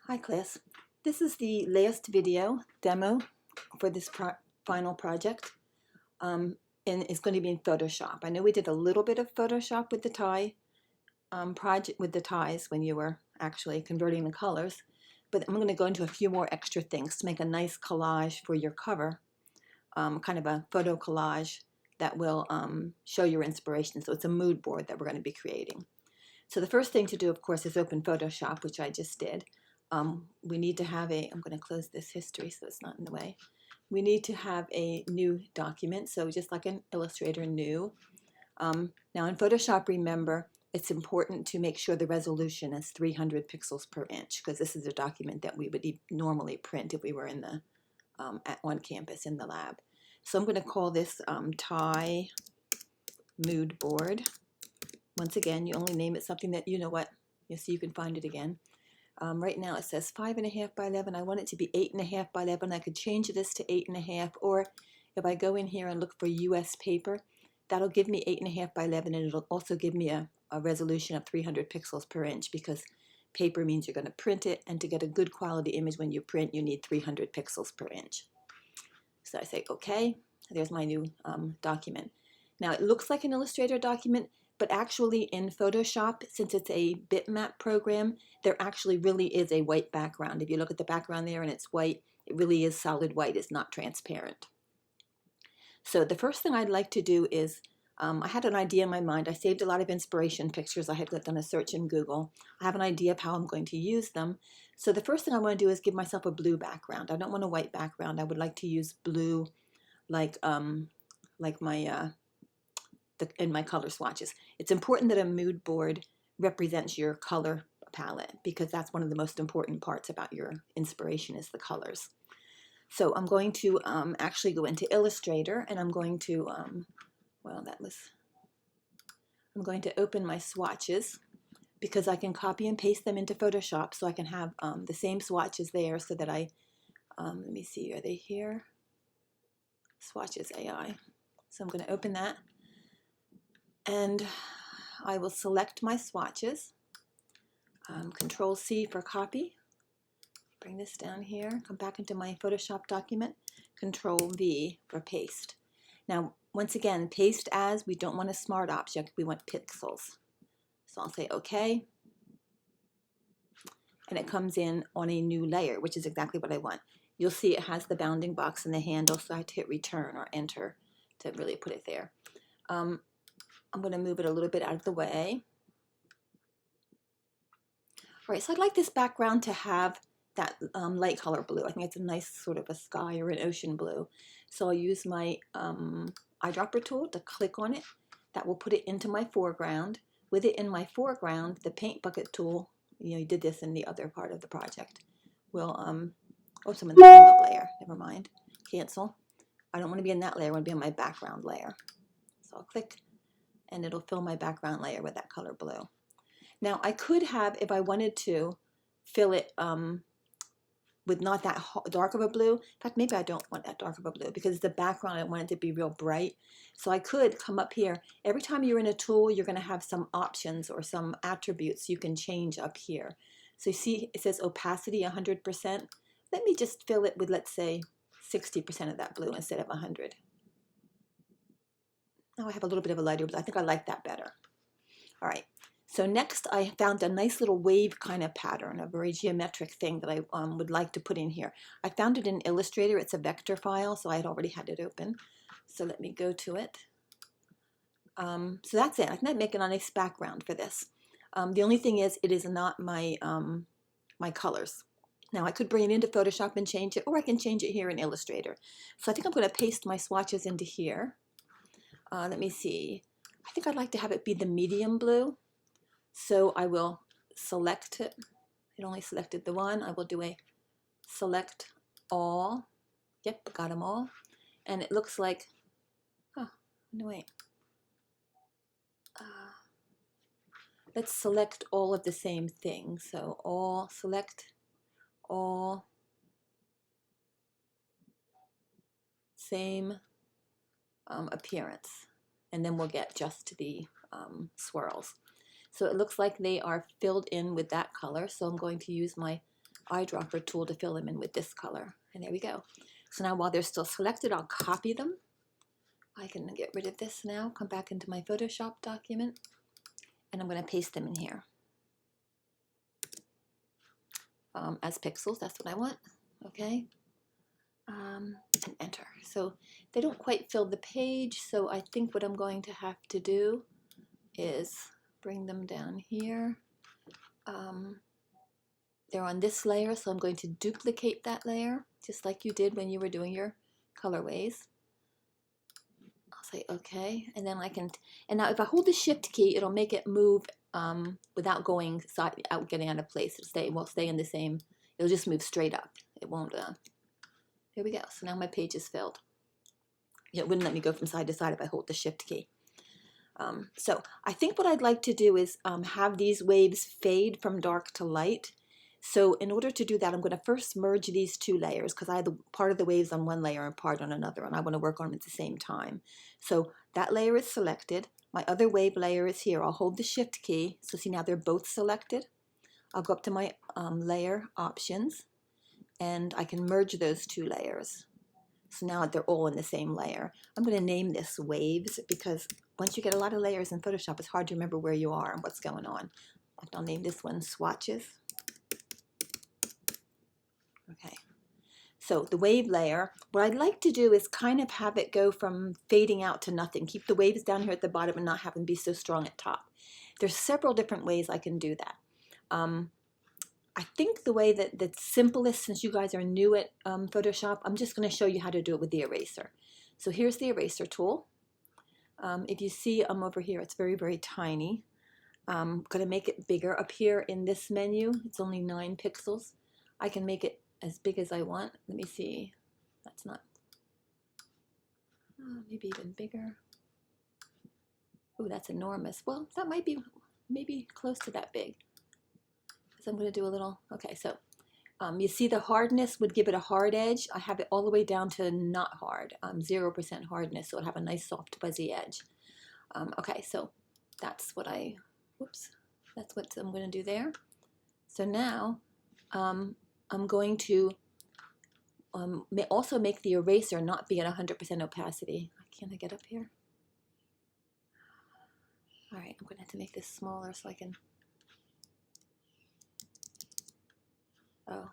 Hi class, this is the last video demo for this final project and it's going to be in Photoshop. I know we did a little bit of Photoshop with the tie project with the ties when you were actually converting the colors, but I'm going to go into a few more extra things to make a nice collage for your cover, kind of a photo collage that will show your inspiration. So it's a mood board that we're going to be creating. So the first thing to do, of course, is open Photoshop, which I just did. We need to have I'm going to close this history so it's not in the way. We need to have a new document, so just like an Illustrator new. Now in Photoshop, remember, it's important to make sure the resolution is 300 pixels per inch, because this is a document that we would normally print if we were in the on campus in the lab. So I'm going to call this tie mood board. Once again, you only name it something that you know what, so you can find it again. Right now it says 5.5 by 11. I want it to be 8.5 by 11. I could change this to 8.5, or if I go in here and look for US paper, that'll give me 8.5 by 11, and it'll also give me a resolution of 300 pixels per inch, because paper means you're going to print it, and to get a good quality image when you print, you need 300 pixels per inch. So I say, okay, there's my new document. Now it looks like an Illustrator document, but actually in Photoshop, since it's a bitmap program, there actually really is a white background. If you look at the background there and it's white, it really is solid white, it's not transparent. So the first thing I'd like to do is, I had an idea in my mind. I saved a lot of inspiration pictures. I had done a search in Google. I have an idea of how I'm going to use them. So the first thing I want to do is give myself a blue background. I don't want a white background. I would like to use blue like my in my color swatches. It's important that a mood board represents your color palette, because that's one of the most important parts about your inspiration is the colors. So I'm going to actually go into Illustrator, and I'm going to, I'm going to open my swatches, because I can copy and paste them into Photoshop, so I can have the same swatches there, so that I, let me see, are they here? Swatches AI. So I'm going to open that, and I will select my swatches. Control C for copy. Bring this down here, come back into my Photoshop document. Control V for paste. Now, once again, paste as, we don't want a smart object, we want pixels. So I'll say OK. And it comes in on a new layer, which is exactly what I want. You'll see it has the bounding box and the handle, so I have to hit return or enter to really put it there. I'm going to move it a little bit out of the way. All right, so I'd like this background to have that light color blue. I think it's a nice sort of a sky or an ocean blue. So I'll use my eyedropper tool to click on it. That will put it into my foreground. With it in my foreground, the paint bucket tool, you did this in the other part of the project, will, oh, some in the envelope layer, never mind, cancel. I don't want to be in that layer, I want to be in my background layer. So I'll click, and it'll fill my background layer with that color blue. Now I could have, if I wanted to, fill it with not that dark of a blue. In fact, maybe I don't want that dark of a blue, because the background, I want it to be real bright. So I could come up here. Every time you're in a tool, you're going to have some options or some attributes you can change up here. So you see it says opacity 100%. Let me just fill it with, let's say, 60% of that blue instead of 100. Now I have a little bit of a lighter blue. I think I like that better. All right. So next I found a nice little wave kind of pattern, a very geometric thing that I would like to put in here. I found it in Illustrator. It's a vector file, so I had already had it open. So let me go to it. So that's it. I can make a nice background for this. The only thing is, it is not my, my colors. Now I could bring it into Photoshop and change it, or I can change it here in Illustrator. So I think I'm going to paste my swatches into here. Let me see. I think I'd like to have it be the medium blue. So I will select it. It only selected the one. I will do a select all. Yep, got them all. And it looks like, oh, no wait. Let's select all of the same thing. So all, select all, same appearance. And then we'll get just the swirls. So it looks like they are filled in with that color. So I'm going to use my eyedropper tool to fill them in with this color. And there we go. So now while they're still selected, I'll copy them. I can get rid of this now, come back into my Photoshop document, and I'm going to paste them in here. As pixels, that's what I want. Okay. And enter. So they don't quite fill the page, so I think what I'm going to have to do is bring them down here. They're on this layer, so I'm going to duplicate that layer, just like you did when you were doing your colorways. I'll say OK, and then I can, and now if I hold the Shift key, it'll make it move without going out, getting out of place. It will stay in the same, it'll just move straight up. It won't, there we go. So now my page is filled. It wouldn't let me go from side to side if I hold the Shift key. So I think what I'd like to do is have these waves fade from dark to light. So in order to do that, I'm going to first merge these two layers because I have part of the waves on one layer and part on another, and I want to work on them at the same time. So that layer is selected. My other wave layer is here. I'll hold the Shift key. So see, now they're both selected. I'll go up to my layer options, and I can merge those two layers. So now they're all in the same layer. I'm going to name this waves because once you get a lot of layers in Photoshop, it's hard to remember where you are and what's going on. I'll name this one swatches. Okay. So the wave layer, what I'd like to do is kind of have it go from fading out to nothing. Keep the waves down here at the bottom and not have them be so strong at top. There's several different ways I can do that. I think the way that's simplest, since you guys are new at Photoshop, I'm just going to show you how to do it with the eraser. So here's the eraser tool. If you see over here, it's very, very tiny. I'm going to make it bigger. Up here in this menu, it's only 9 pixels. I can make it as big as I want. Let me see. That's not, maybe even bigger. Oh, that's enormous. Well, that might be maybe close to that big. So I'm going to do a little, okay, so you see the hardness would give it a hard edge. I have it all the way down to not hard, 0% hardness, so it'll have a nice soft fuzzy edge. Okay, so that's what that's what I'm going to do there. So now I'm going to also make the eraser not be at 100% opacity. Can I get up here? All right, I'm going to have to make this smaller so I can. Oh,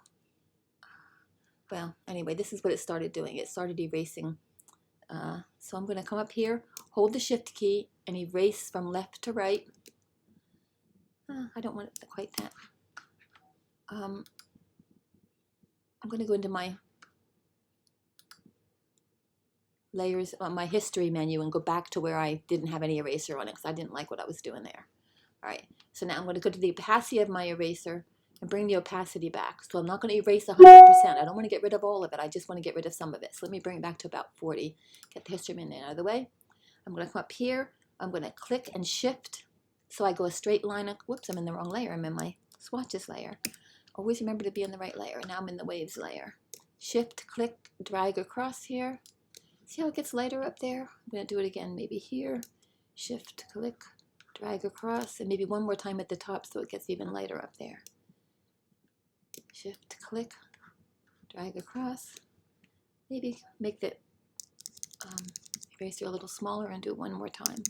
well, anyway, this is what it started doing. It started erasing. So I'm going to come up here, hold the Shift key, and erase from left to right. I don't want it quite that. I'm going to go into my layers, my history menu, and go back to where I didn't have any eraser on it because I didn't like what I was doing there. All right, so now I'm going to go to the opacity of my eraser and bring the opacity back. So I'm not going to erase 100%. I don't want to get rid of all of it. I just want to get rid of some of it. So let me bring it back to about 40. Get the history menu out of the way. I'm going to come up here. I'm going to click and shift. So I go a straight line. Whoops, I'm in the wrong layer. I'm in my swatches layer. Always remember to be in the right layer. Now I'm in the waves layer. Shift, click, drag across here. See how it gets lighter up there? I'm going to do it again, maybe here. Shift, click, drag across, and maybe one more time at the top so it gets even lighter up there. Shift, click, drag across. Maybe make the eraser a little smaller and do it one more time.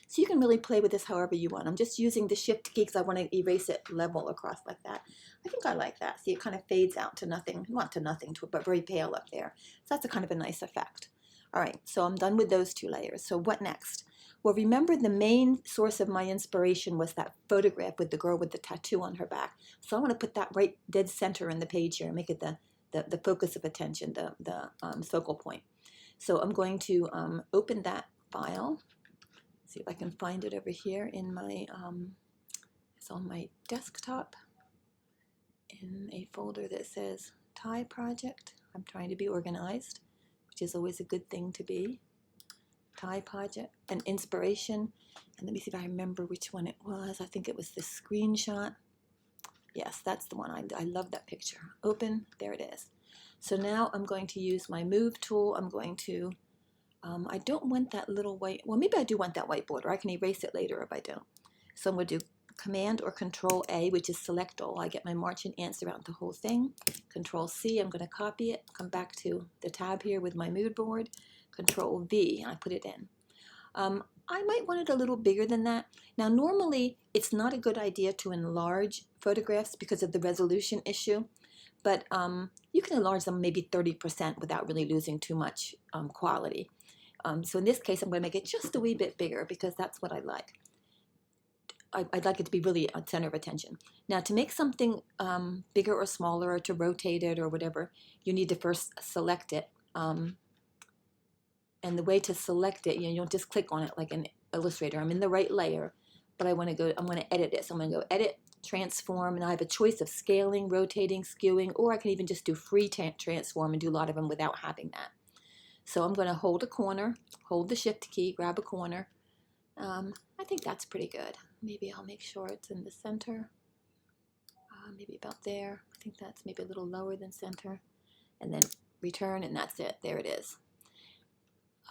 So you can really play with this however you want. I'm just using the Shift key because I want to erase it level across like that. I think I like that. See, it kind of fades out to nothing, not to nothing, but very pale up there. So that's a kind of a nice effect. All right, so I'm done with those 2 layers. So what next? Well, remember the main source of my inspiration was that photograph with the girl with the tattoo on her back. So I want to put that right dead center in the page here and make it the focus of attention, the focal point. So I'm going to open that file. See if I can find it over here in my, it's on my desktop in a folder that says Thai project. I'm trying to be organized, which is always a good thing to be. Thai project and inspiration. And let me see if I remember which one it was. I think it was this screenshot. Yes, that's the one. I love that picture. Open, there it is. So now I'm going to use my move tool. I'm going to I don't want that little white, well, maybe I do want that white border. I can erase it later if I don't. So I'm going to do Command or Control A, which is select all. I get my marching ants around the whole thing. Control C, I'm going to copy it, come back to the tab here with my mood board. Control V, I put it in. I might want it a little bigger than that. Now, normally, it's not a good idea to enlarge photographs because of the resolution issue, but you can enlarge them maybe 30% without really losing too much quality. So in this case, I'm going to make it just a wee bit bigger because that's what I like. I'd like it to be really a center of attention. Now, to make something bigger or smaller, or to rotate it or whatever, you need to first select it. And the way to select it, you don't just click on it like an Illustrator. I'm in the right layer, but I'm going to edit it. So I'm going to go Edit, Transform, and I have a choice of scaling, rotating, skewing, or I can even just do free transform and do a lot of them without having that. So I'm going to hold a corner, hold the Shift key, grab a corner. I think that's pretty good. Maybe I'll make sure it's in the center, maybe about there. I think that's maybe a little lower than center. And then return, and that's it. There it is.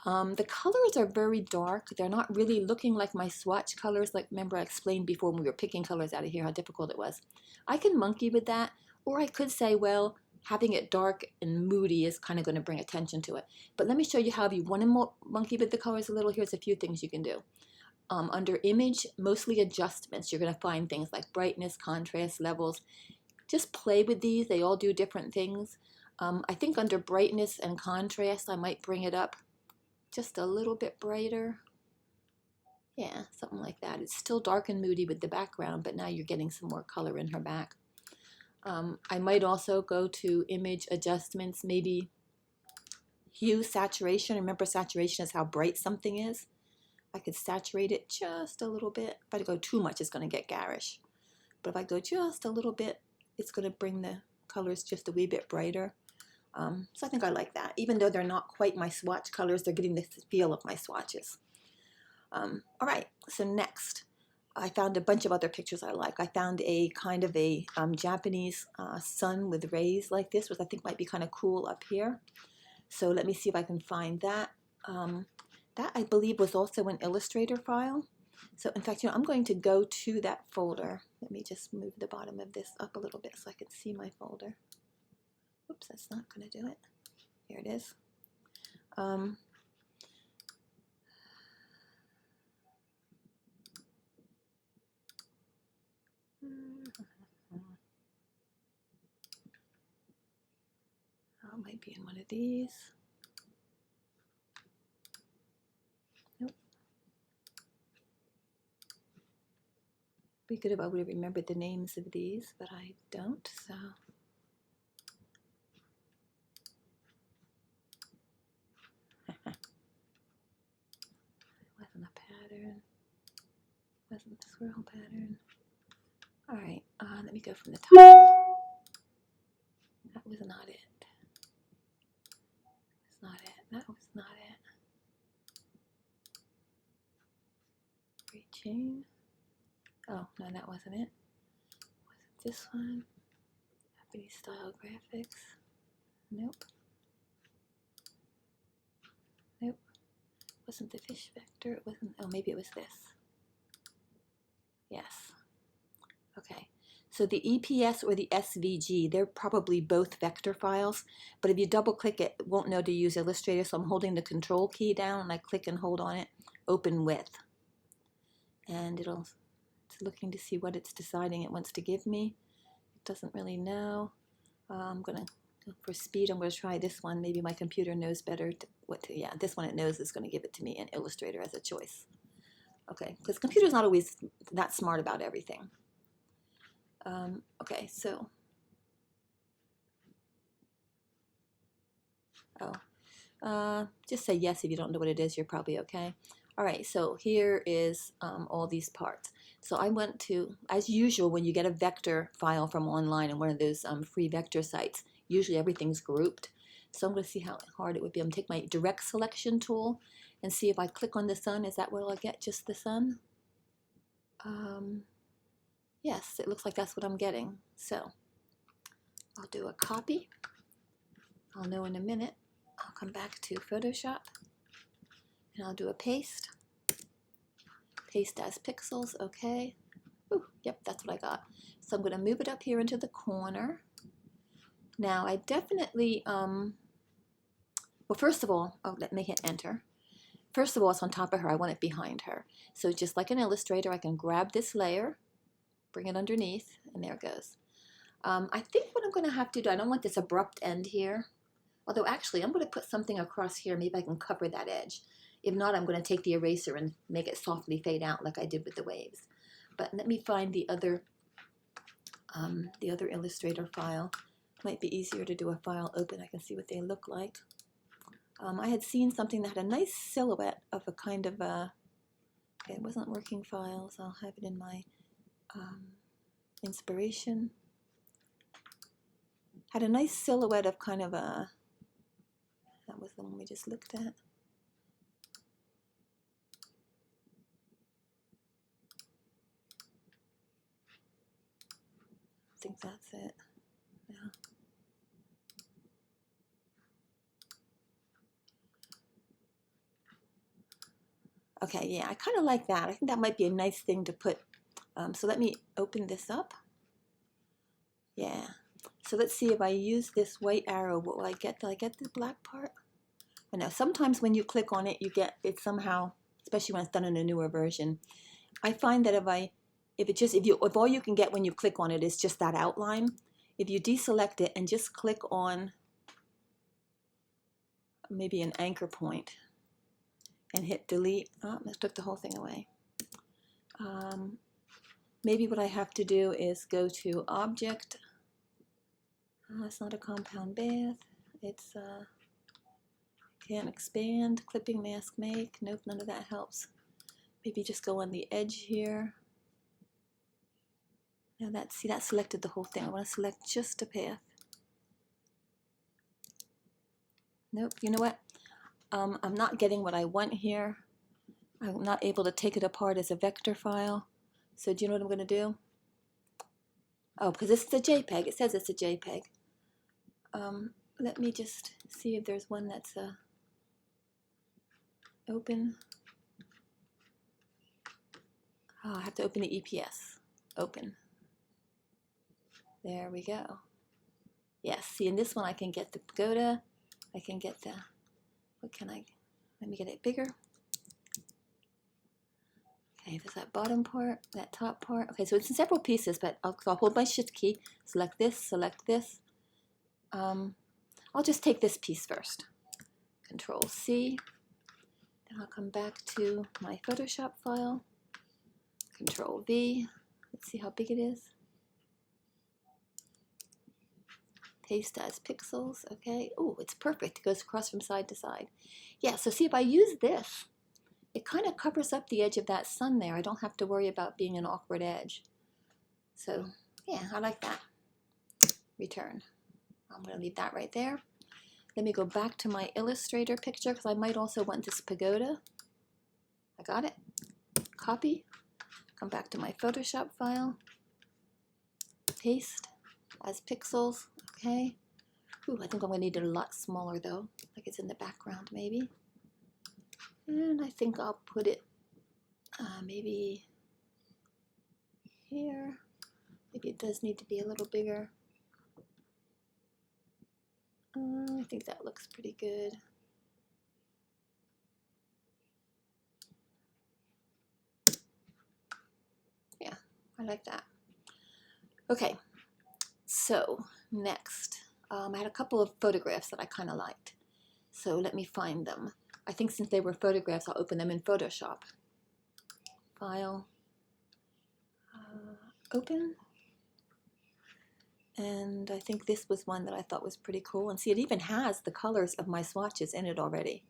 The colors are very dark. They're not really looking like my swatch colors. Like, remember I explained before when we were picking colors out of here how difficult it was. I can monkey with that, or I could say, well, having it dark and moody is kind of going to bring attention to it. But let me show you how, if you want to monkey with the colors a little, here's a few things you can do. Under Image, mostly adjustments, you're going to find things like brightness, contrast, levels. Just play with these. They all do different things. I think under brightness and contrast, I might bring it up just a little bit brighter. Yeah, something like that. It's still dark and moody with the background, but now you're getting some more color in her back. I might also go to Image Adjustments, maybe Hue, Saturation. Remember, saturation is how bright something is. I could saturate it just a little bit. If I go too much, it's going to get garish. But if I go just a little bit, it's going to bring the colors just a wee bit brighter. So I think I like that. Even though they're not quite my swatch colors, they're getting the feel of my swatches. All right, so next, I found a bunch of other pictures I like. I found a kind of a Japanese sun with rays like this, which I think might be kind of cool up here. So let me see if I can find that. That, I believe, was also an Illustrator file. So in fact, I'm going to go to that folder. Let me just move the bottom of this up a little bit so I can see my folder. Oops, that's not going to do it. Here it is. Oh, it might be in one of these. Nope. Be good if I would have remembered the names of these, but I don't, so. Wasn't a pattern. Wasn't the swirl pattern. All right, let me go from the top. That was not it. That's not it. That was not it. Reaching. Oh, no, that wasn't it. Wasn't this one? Japanese style graphics. Nope. Nope. Wasn't the fish vector. It wasn't. Oh, maybe it was this. Yes. Okay. So the EPS or the SVG, they're probably both vector files, but if you double click it, it won't know to use Illustrator, so I'm holding the Control key down and I click and hold on it, Open With. And it's looking to see what it's deciding it wants to give me. It doesn't really know. I'm going to, for speed, I'm going to try this one. Maybe my computer knows better yeah, this one it knows is going to give it to me in Illustrator as a choice. Okay, because the computer's not always that smart about everything. Okay, so, just say yes if you don't know what it is, you're probably okay. All right, so here is all these parts. So I went to, as usual, when you get a vector file from online on one of those free vector sites, usually everything's grouped. So I'm going to see how hard it would be. I'm going to take my direct selection tool and see if I click on the sun, is that what I'll get, just the sun? Yes, it looks like that's what I'm getting. So I'll do a copy. I'll know in a minute. I'll come back to Photoshop and I'll do a paste. Paste as pixels, okay. Ooh, yep, that's what I got. So I'm going to move it up here into the corner. Now I definitely, well, first of all, oh, let me hit enter. First of all, it's on top of her. I want it behind her. So just like an illustrator, I can grab this layer, bring it underneath, and there it goes. I think what I'm going to have to do, I don't want this abrupt end here. Although actually, I'm going to put something across here. Maybe I can cover that edge. If not, I'm going to take the eraser and make it softly fade out like I did with the waves. But let me find the other Illustrator file. Might be easier to do a file open. I can see what they look like. I had seen something that had a nice silhouette of a kind of a, okay, it wasn't working files. I'll have it in my inspiration. Had a nice silhouette of kind of a, that was the one we just looked at. I think that's it. Yeah. Okay, yeah, I kind of like that. I think that might be a nice thing to put. So let me open this up. Yeah. So let's see if I use this white arrow, what will I get? Do I get the black part? I know sometimes when you click on it, you get it somehow, especially when it's done in a newer version. I find that if all you can get when you click on it is just that outline, if you deselect it and just click on maybe an anchor point and hit delete, oh, I took the whole thing away. Maybe what I have to do is go to object. It's not a compound bath. It's can't expand, clipping mask make. Nope, none of that helps. Maybe just go on the edge here. Now that selected the whole thing. I want to select just a path. Nope, you know what? I'm not getting what I want here. I'm not able to take it apart as a vector file. So do you know what I'm going to do? Oh, because this is a JPEG. It says it's a JPEG. Let me just see if there's one that's open. Oh, I have to open the EPS. Open. There we go. Yes, see, in this one I can get the pagoda. I can get the, what can I, let me get it bigger. Okay, there's that bottom part, that top part. Okay, so it's in several pieces, but I'll hold my shift key, select this, select this. I'll just take this piece first. Control C. Then I'll come back to my Photoshop file. Control V. Let's see how big it is. Paste as pixels. Okay. Oh, it's perfect. It goes across from side to side. Yeah, so see if I use this, it kind of covers up the edge of that sun there. I don't have to worry about being an awkward edge. So yeah, I like that. Return. I'm going to leave that right there. Let me go back to my Illustrator picture because I might also want this pagoda. I got it. Copy. Come back to my Photoshop file. Paste as pixels. Okay. Ooh, I think I'm going to need it a lot smaller though. Like it's in the background maybe. And I think I'll put it maybe here. Maybe it does need to be a little bigger. I think that looks pretty good. Yeah, I like that. Okay, so next, I had a couple of photographs that I kind of liked. So let me find them. I think since they were photographs, I'll open them in Photoshop. File, open. And I think this was one that I thought was pretty cool. And see, it even has the colors of my swatches in it already.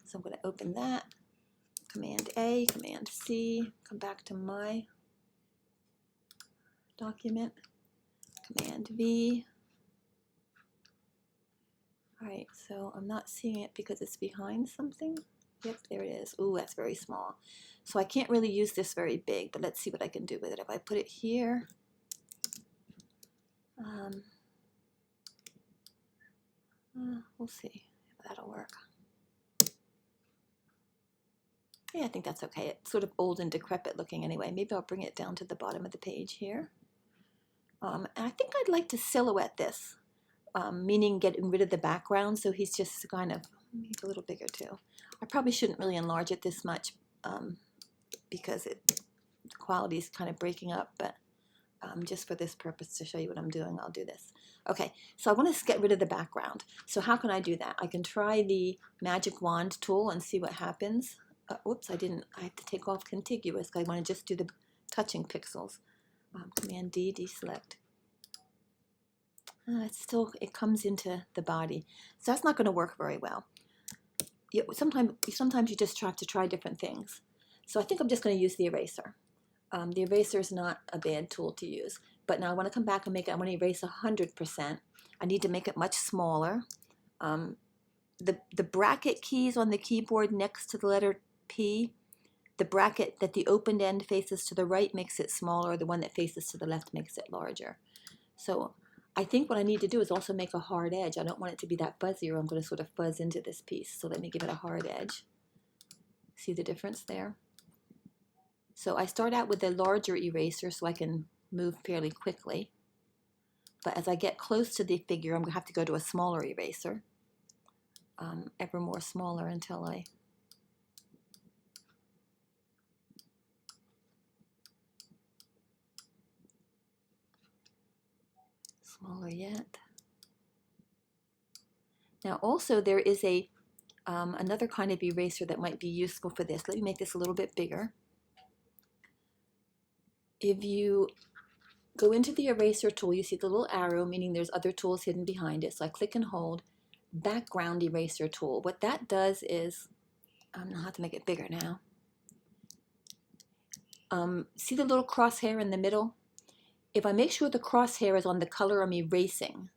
So I'm going to open that. Command A, Command C, come back to my document. Command V. All right, so I'm not seeing it because it's behind something. Yep, there it is. Ooh, that's very small. So I can't really use this very big, but let's see what I can do with it. If I put it here, we'll see if that'll work. Yeah, I think that's okay. It's sort of old and decrepit looking anyway. Maybe I'll bring it down to the bottom of the page here. And I think I'd like to silhouette this, meaning getting rid of the background, so he's just kind of a little bigger too. I probably shouldn't really enlarge it this much because the quality is kind of breaking up, but just for this purpose to show you what I'm doing, I'll do this. Okay, so I want to get rid of the background. So how can I do that? I can try the magic wand tool and see what happens. Oops, I didn't. I have to take off contiguous because I want to just do the touching pixels. Command D, deselect. It comes into the body. So that's not going to work very well. Sometimes you just have to try different things. So I think I'm just going to use the eraser. The eraser is not a bad tool to use. But now I want to come back and I want to erase 100%. I need to make it much smaller. The bracket keys on the keyboard next to the letter P, the bracket that the opened end faces to the right makes it smaller. The one that faces to the left makes it larger. So I think what I need to do is also make a hard edge. I don't want it to be that fuzzy, or I'm going to sort of fuzz into this piece. So let me give it a hard edge. See the difference there? So I start out with a larger eraser so I can move fairly quickly. But as I get close to the figure, I'm going to have to go to a smaller eraser. Ever more smaller until I... Smaller yet. Now also there is another kind of eraser that might be useful for this. Let me make this a little bit bigger. If you go into the eraser tool, you see the little arrow, meaning there's other tools hidden behind it. So I click and hold background eraser tool. What that does is, I'll have to make it bigger now. See the little crosshair in the middle? If I make sure the crosshair is on the color I'm erasing,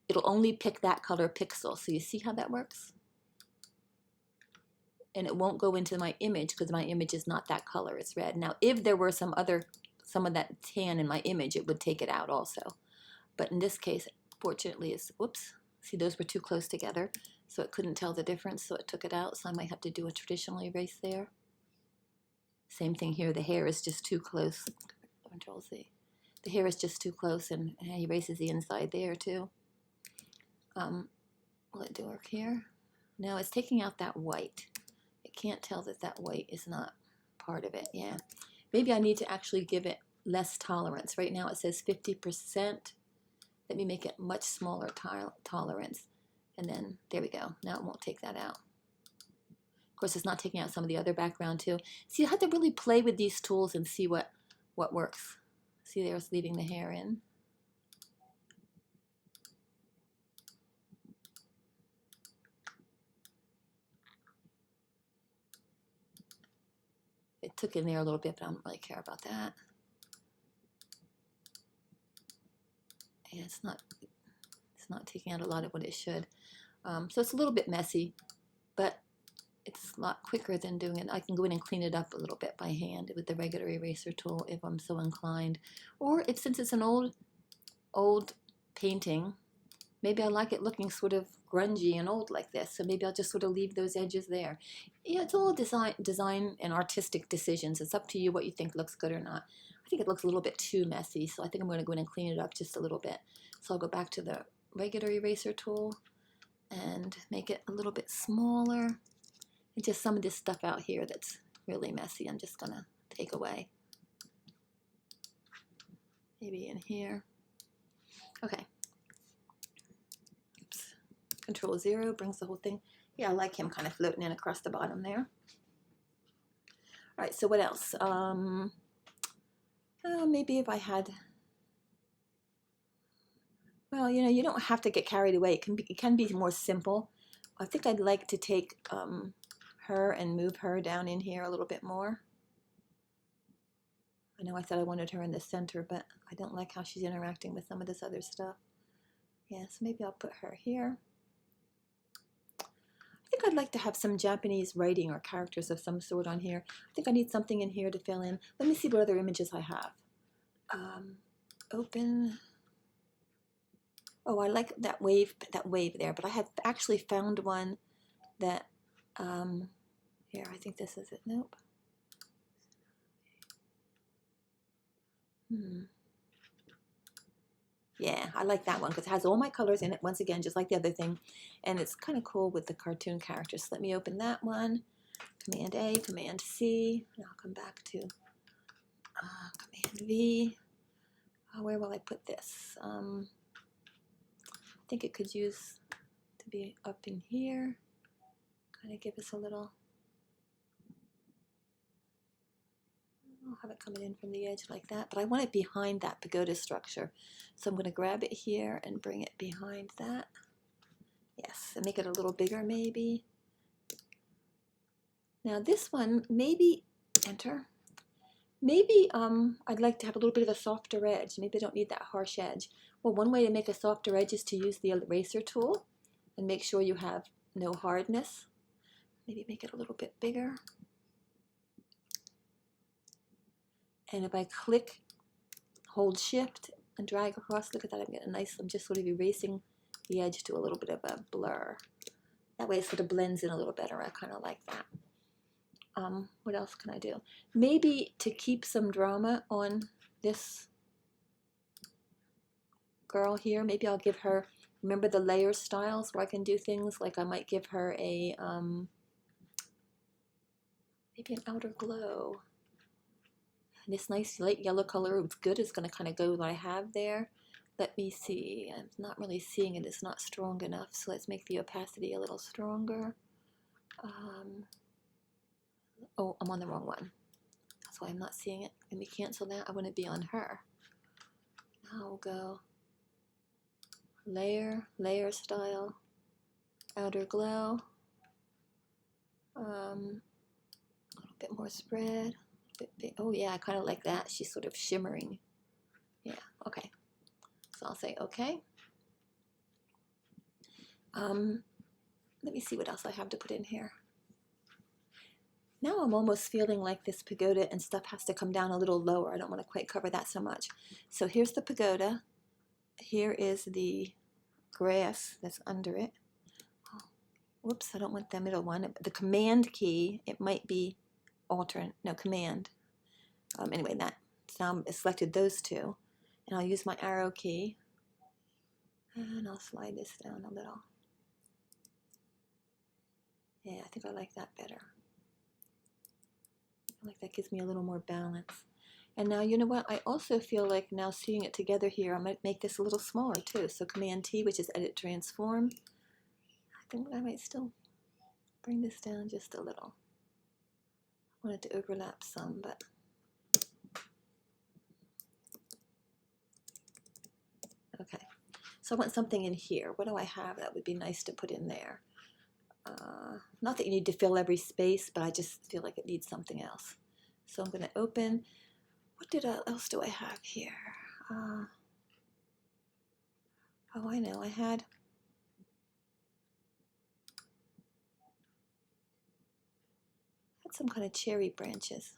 it'll only pick that color pixel. So you see how that works? And it won't go into my image because my image is not that color, it's red. Now, if there were some of that tan in my image, it would take it out also. But in this case, fortunately, whoops, see those were too close together, so it couldn't tell the difference, so it took it out. So I might have to do a traditional erase there. Same thing here, the hair is just too close. Control Z. The hair is just too close, and it erases the inside there too. Will it do work here? No, it's taking out that white. It can't tell that that white is not part of it. Yeah, maybe I need to actually give it less tolerance. Right now it says 50%. Let me make it much smaller tolerance. And then there we go. Now it won't take that out. Of course, it's not taking out some of the other background too. So you have to really play with these tools and see what works. See, there's leaving the hair in. It took in there a little bit, but I don't really care about that. Yeah, it's not taking out a lot of what it should. So it's a little bit messy, but it's a lot quicker than doing it. I can go in and clean it up a little bit by hand with the regular eraser tool if I'm so inclined. Or since it's an old painting, maybe I like it looking sort of grungy and old like this, so maybe I'll just sort of leave those edges there. Yeah, it's all design and artistic decisions. It's up to you what you think looks good or not. I think it looks a little bit too messy, so I think I'm going to go in and clean it up just a little bit. So I'll go back to the regular eraser tool and make it a little bit smaller. And just some of this stuff out here that's really messy, I'm just going to take away. Maybe in here. Okay. Oops. Control 0 brings the whole thing. Yeah, I like him kind of floating in across the bottom there. All right, so what else? Maybe if I had... Well, you know, you don't have to get carried away. It can be more simple. I think I'd like to take her and move her down in here a little bit more. I know I said I wanted her in the center, but I don't like how she's interacting with some of this other stuff. Yeah, so maybe I'll put her here. I think I'd like to have some Japanese writing or characters of some sort on here. I think I need something in here to fill in. Let me see what other images I have. Open. Oh, I like that wave there, but I have actually found one that Here, I think this is it. Nope. Yeah, I like that one because it has all my colors in it, once again, just like the other thing. And it's kind of cool with the cartoon characters. So let me open that one. Command A, Command C, and I'll come back to Command V. Where will I put this? I think it could use to be up in here. Kind of give us a little, I'll have it coming in from the edge like that, but I want it behind that pagoda structure. So I'm going to grab it here and bring it behind that. Yes, and make it a little bigger maybe. Now this one, maybe, enter. Maybe I'd like to have a little bit of a softer edge. Maybe I don't need that harsh edge. Well, one way to make a softer edge is to use the eraser tool and make sure you have no hardness. Maybe make it a little bit bigger. And if I click, hold shift and drag across, look at that, I'm getting a nice, I'm just sort of erasing the edge to a little bit of a blur. That way it sort of blends in a little better. I kind of like that. What else can I do? Maybe to keep some drama on this girl here, maybe I'll give her, remember the layer styles where I can do things like I might give her a, maybe an outer glow. And this nice light yellow color, it's good, it's going to kind of go with what I have there. Let me see, I'm not really seeing it, it's not strong enough, so let's make the opacity a little stronger. Oh, I'm on the wrong one. That's why I'm not seeing it. Let me cancel that. I want to be on her. Now we'll go layer, layer style, outer glow, a little bit more spread. Oh yeah, I kind of like that. She's sort of shimmering. Yeah, okay. So I'll say okay. Let me see what else I have to put in here. Now I'm almost feeling like this pagoda and stuff has to come down a little lower. I don't want to quite cover that so much. So here's the pagoda. Here is the grass that's under it. Oh, whoops, I don't want the middle one. The command key, it might be alternate, no, command. Anyway, that, so now I've selected those two. And I'll use my arrow key. And I'll slide this down a little. Yeah, I think I like that better. I like that gives me a little more balance. And now, you know what? I also feel like now seeing it together here, I might make this a little smaller too. So Command T, which is Edit Transform. I think I might still bring this down just a little. I want it to overlap some, but okay. So I want something in here. What do I have that would be nice to put in there? Not that you need to fill every space, but I just feel like it needs something else. So I'm going to open. What else do I have here? Oh, I know. I had some kind of cherry branches.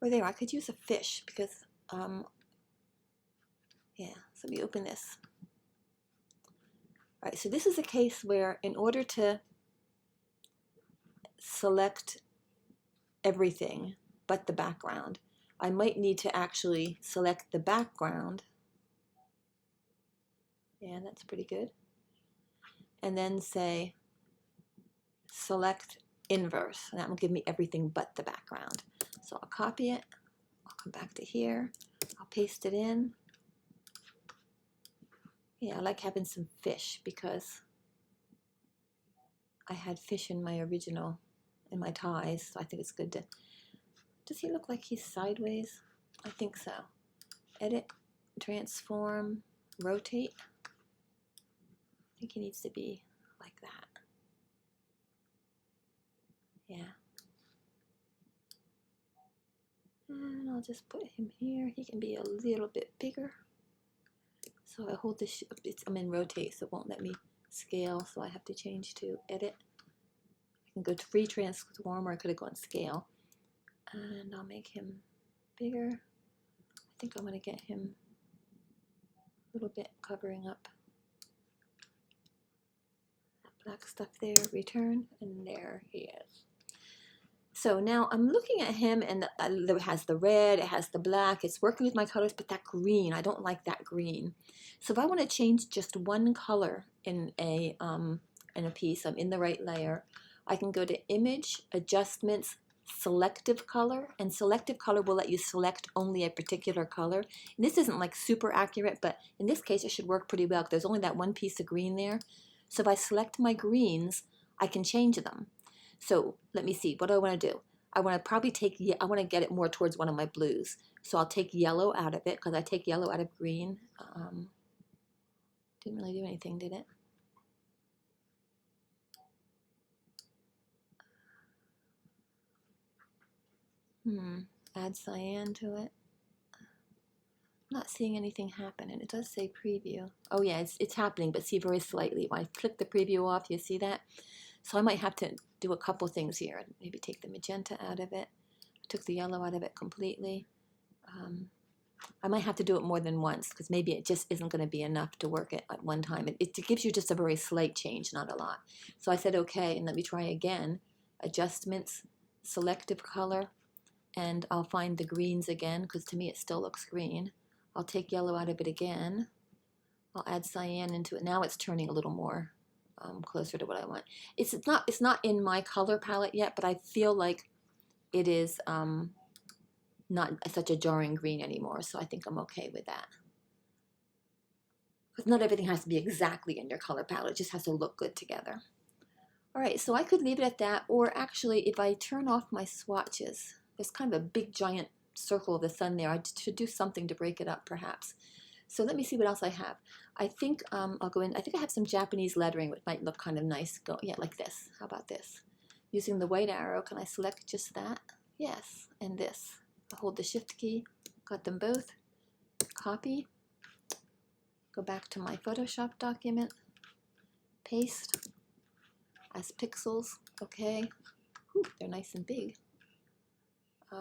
Or there, I could use a fish because, yeah, so let me open this. All right, so this is a case where in order to select everything but the background, I might need to actually select the background. Yeah, that's pretty good. And then say select inverse, and that will give me everything but the background. So I'll copy it, I'll come back to here, I'll paste it in. Yeah, I like having some fish because I had fish in my original, in my ties, so I think it's good to, does he look like he's sideways? I think so. Edit, transform, rotate. I think he needs to be like that. Yeah. And I'll just put him here. He can be a little bit bigger. So I hold this, I'm in rotate, so it won't let me scale, so I have to change to edit. I can go to free transform, or I could have gone scale. And I'll make him bigger. I think I'm going to get him a little bit covering up Black stuff there, return, and there he is. So now I'm looking at him, and it has the red, it has the black, it's working with my colors, but that green, I don't like that green. So if I want to change just one color in a piece, I'm in the right layer, I can go to Image, Adjustments, Selective Color, and Selective Color will let you select only a particular color. And this isn't like super accurate, but in this case it should work pretty well, because there's only that one piece of green there. So if I select my greens, I can change them. So let me see, what do I want to do? I want to probably I want to get it more towards one of my blues. So I'll take yellow out of it, because I take yellow out of green. Didn't really do anything, did it? Add cyan to it. I'm not seeing anything happen, and it does say preview. Oh yeah, it's happening, but see, very slightly. When I click the preview off, you see that? So I might have to do a couple things here. Maybe take the magenta out of it. I took the yellow out of it completely. I might have to do it more than once, because maybe it just isn't going to be enough to work it at one time. It gives you just a very slight change, not a lot. So I said okay, and let me try again. Adjustments, selective color, and I'll find the greens again, because to me it still looks green. I'll take yellow out of it again. I'll add cyan into it. Now it's turning a little more closer to what I want. It's not in my color palette yet, but I feel like it is not such a jarring green anymore, so I think I'm okay with that. Because not everything has to be exactly in your color palette, it just has to look good together. All right, so I could leave it at that, or actually if I turn off my swatches, there's kind of a big giant circle of the sun there. I should do something to break it up perhaps. So let me see what else I have. I think I'll go in, I think I have some Japanese lettering which might look kind of nice. Yeah, like this. How about this? Using the white arrow, can I select just that? Yes, and this. I'll hold the shift key, got them both. Copy. Go back to my Photoshop document. Paste. As pixels, okay. Whew, they're nice and big. I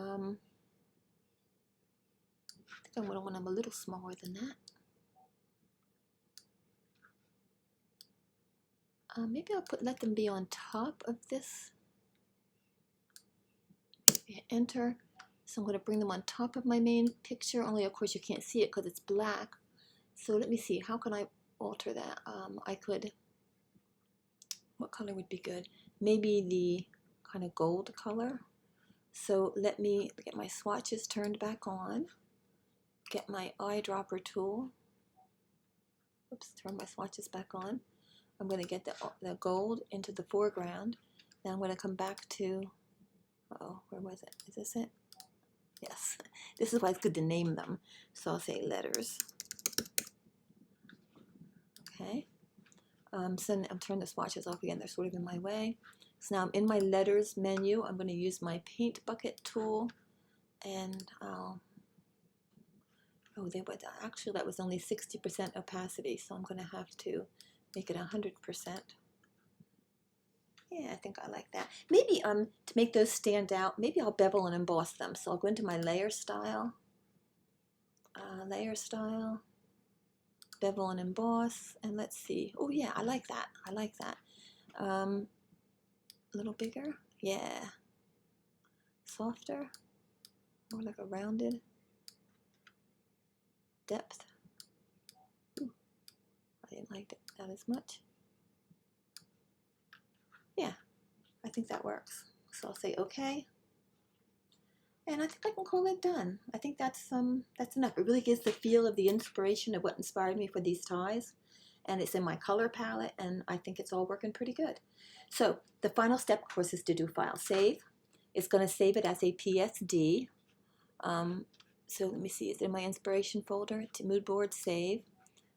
think I'm going to want them a little smaller than that. Maybe I'll let them be on top of this. Enter. So I'm going to bring them on top of my main picture, only of course you can't see it because it's black. So let me see, how can I alter that? I could, what color would be good? Maybe the kind of gold color. So let me get my swatches turned back on, get my eyedropper tool. Oops, turn my swatches back on. I'm going to get the gold into the foreground. Then I'm going to come back to, oh, where was it? Is this it? Yes. This is why it's good to name them. So I'll say letters. Okay. So I'm turning the swatches off again. They're sort of in my way. So now I'm in my letters menu. I'm going to use my paint bucket tool, and I'll, oh, actually that was only 60% opacity, so I'm going to have to make it 100%. Yeah, I think I like that. Maybe to make those stand out, maybe I'll bevel and emboss them. So I'll go into my layer style, bevel and emboss, and let's see. Oh yeah, I like that. I like that. A little bigger, yeah. Softer, more like a rounded depth. Ooh, I didn't like that as much. Yeah, I think that works. So I'll say okay. And I think I can call it done. I think that's enough. It really gives the feel of the inspiration of what inspired me for these ties. And it's in my color palette, and I think it's all working pretty good. So the final step, of course, is to do File Save. It's going to save it as a PSD. So let me see, it's in my inspiration folder, to mood board, save.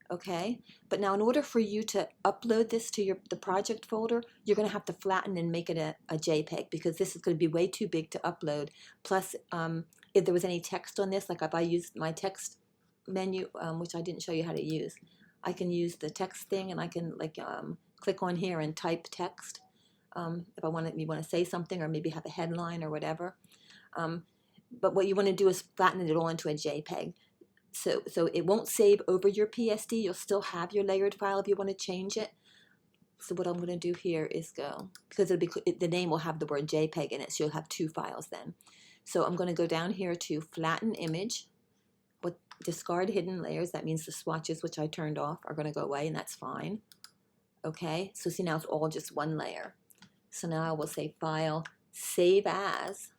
Okay, but now in order for you to upload this to the project folder, you're going to have to flatten and make it a JPEG, because this is going to be way too big to upload. Plus, if there was any text on this, like if I used my text menu, which I didn't show you how to use, I can use the text thing, and I can like click on here and type text if I want to say something, or maybe have a headline or whatever. But what you want to do is flatten it all into a JPEG. So it won't save over your PSD. You'll still have your layered file if you want to change it. So what I'm going to do here is go, because the name will have the word JPEG in it, so you'll have two files then. So I'm going to go down here to flatten image, with discard hidden layers. That means the swatches, which I turned off, are going to go away, and that's fine. Okay, so see, now it's all just one layer. So now I will say File, Save As,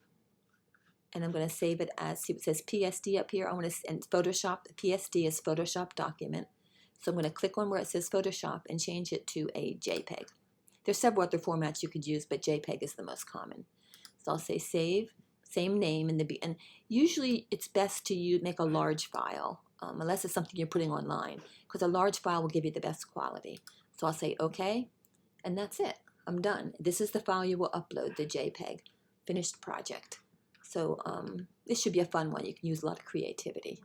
and I'm going to save it as, see, it says PSD up here. I want to, and Photoshop, PSD is Photoshop document. So I'm going to click on where it says Photoshop and change it to a JPEG. There's several other formats you could use, but JPEG is the most common. So I'll say save, same name, and usually it's best to make a large file, unless it's something you're putting online, because a large file will give you the best quality. So I'll say OK, and that's it. I'm done. This is the file you will upload, the JPEG, finished project. So this should be a fun one. You can use a lot of creativity.